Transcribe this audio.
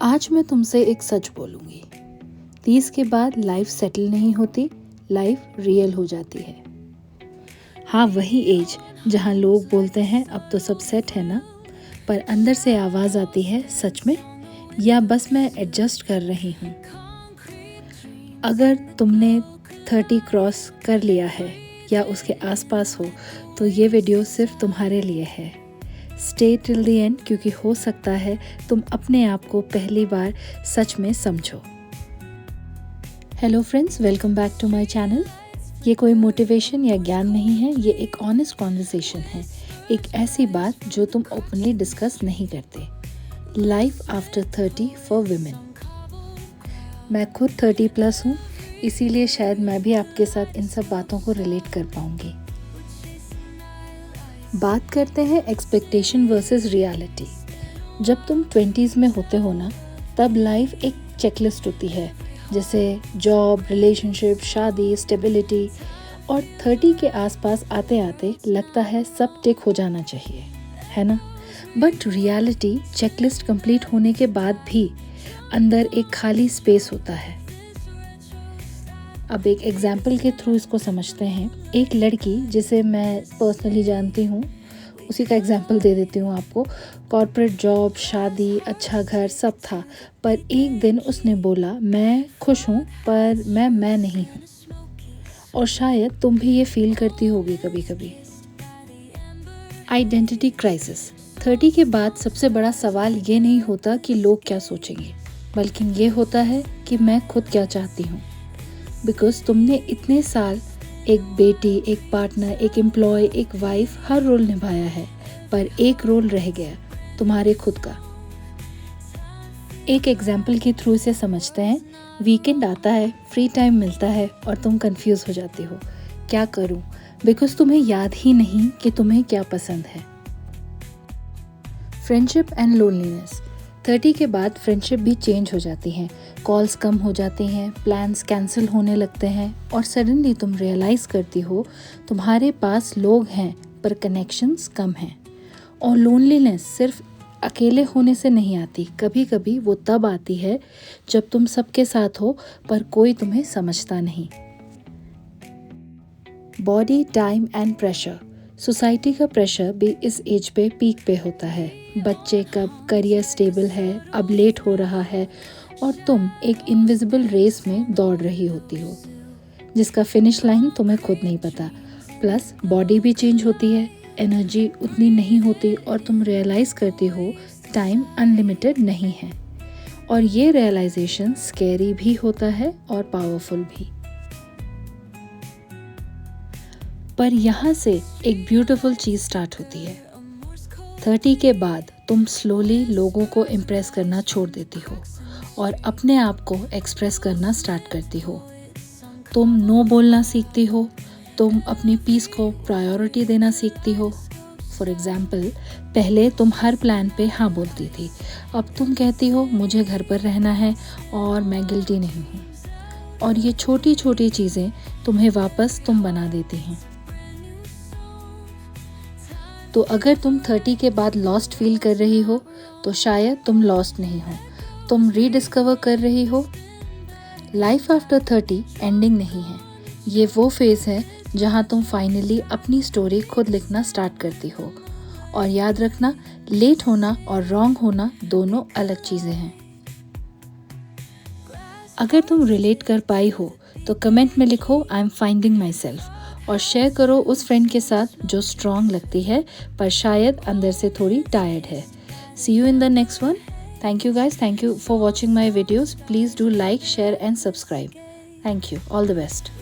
आज मैं तुमसे एक सच बोलूँगी। 30 के बाद लाइफ सेटल नहीं होती, लाइफ रियल हो जाती है। हाँ, वही एज जहाँ लोग बोलते हैं अब तो सब सेट है ना, पर अंदर से आवाज़ आती है सच में, या बस मैं एडजस्ट कर रही हूँ। अगर तुमने 30 क्रॉस कर लिया है या उसके आसपास हो तो ये वीडियो सिर्फ तुम्हारे लिए है। स्टे टिल द एंड, क्योंकि हो सकता है तुम अपने आप को पहली बार सच में समझो। Hello friends, welcome back to my channel. ये कोई मोटिवेशन या ज्ञान नहीं है, ये एक ऑनेस्ट कॉन्वर्सेशन है। एक ऐसी बात जो तुम ओपनली डिस्कस नहीं करते। Life after 30 for women. मैं खुद 30 प्लस हूँ, इसीलिए शायद मैं भी आपके साथ इन सब बातों को रिलेट कर पाऊँगी। बात करते हैं एक्सपेक्टेशन वर्सेस रियलिटी। जब तुम 20s में होते हो ना, तब लाइफ एक चेकलिस्ट होती है, जैसे जॉब, रिलेशनशिप, शादी, स्टेबिलिटी। और 30 के आसपास आते आते लगता है सब टिक हो जाना चाहिए, है ना। बट रियलिटी चेकलिस्ट कंप्लीट होने के बाद भी अंदर एक खाली स्पेस होता है। अब एक एग्जाम्पल के थ्रू इसको समझते हैं। एक लड़की जिसे मैं पर्सनली जानती हूँ, उसी का एग्जाम्पल दे देती हूँ आपको। कॉर्पोरेट जॉब, शादी, अच्छा घर सब था, पर एक दिन उसने बोला मैं खुश हूँ पर मैं नहीं हूँ। और शायद तुम भी ये फील करती होगी कभी कभी। Identity crisis. 30 के बाद सबसे बड़ा सवाल ये नहीं होता कि लोग क्या सोचेंगे, बल्कि ये होता है कि मैं खुद क्या चाहती हूँ। बिकॉज तुमने इतने साल एक बेटी, एक पार्टनर, एक एम्प्लॉय, एक वाइफ, हर रोल निभाया है, पर एक रोल रह गया, तुम्हारे खुद का। एक एग्जाम्पल के थ्रू इसे समझते हैं। वीकेंड आता है, फ्री टाइम मिलता है और तुम कंफ्यूज हो जाती हो, क्या करूं, बिकॉज तुम्हें याद ही नहीं कि तुम्हें क्या पसंद है। Friendship and loneliness. 30 के बाद फ्रेंडशिप भी चेंज हो जाती हैं, कॉल्स कम हो जाती हैं, प्लान्स कैंसिल होने लगते हैं और सडनली तुम रियलाइज़ करती हो तुम्हारे पास लोग हैं पर कनेक्शंस कम हैं। और लोनलीनेस सिर्फ अकेले होने से नहीं आती, कभी कभी वो तब आती है जब तुम सबके साथ हो पर कोई तुम्हें समझता नहीं। Body, time and pressure. Society का प्रेशर भी इस एज पे पीक पे होता है। बच्चे कब, करियर स्टेबल है, अब लेट हो रहा है, और तुम एक इनविजिबल रेस में दौड़ रही होती हो जिसका फिनिश लाइन तुम्हें खुद नहीं पता। प्लस बॉडी भी चेंज होती है, एनर्जी उतनी नहीं होती और तुम रियलाइज़ करती हो टाइम अनलिमिटेड नहीं है। और ये रियलाइजेशन स्कैरी भी होता है और पावरफुल भी। पर यहाँ से एक ब्यूटीफुल चीज़ स्टार्ट होती है। 30 के बाद तुम स्लोली लोगों को इम्प्रेस करना छोड़ देती हो और अपने आप को एक्सप्रेस करना स्टार्ट करती हो। तुम नो बोलना सीखती हो, तुम अपनी पीस को प्रायोरिटी देना सीखती हो। फॉर एग्जाम्पल, पहले तुम हर प्लान पे हाँ बोलती थी, अब तुम कहती हो मुझे घर पर रहना है और मैं गिल्टी नहीं हूँ। और ये छोटी छोटी चीज़ें तुम्हें वापस तुम बना देती हैं। तो अगर तुम 30 के बाद लॉस्ट फील कर रही हो तो शायद तुम लॉस्ट नहीं हो, तुम रीडिस्कवर कर रही हो। लाइफ आफ्टर 30 एंडिंग नहीं है, ये वो फेज है जहाँ तुम फाइनली अपनी स्टोरी खुद लिखना स्टार्ट करती हो। और याद रखना, लेट होना और रॉन्ग होना दोनों अलग चीज़ें हैं। अगर तुम रिलेट कर पाई हो तो कमेंट में लिखो I am finding my self, और शेयर करो उस फ्रेंड के साथ जो स्ट्रॉन्ग लगती है पर शायद अंदर से थोड़ी टायर्ड है। See you in the next one. Thank you guys. Thank you for watching my videos. Please do like, share and subscribe. Thank you. All the best.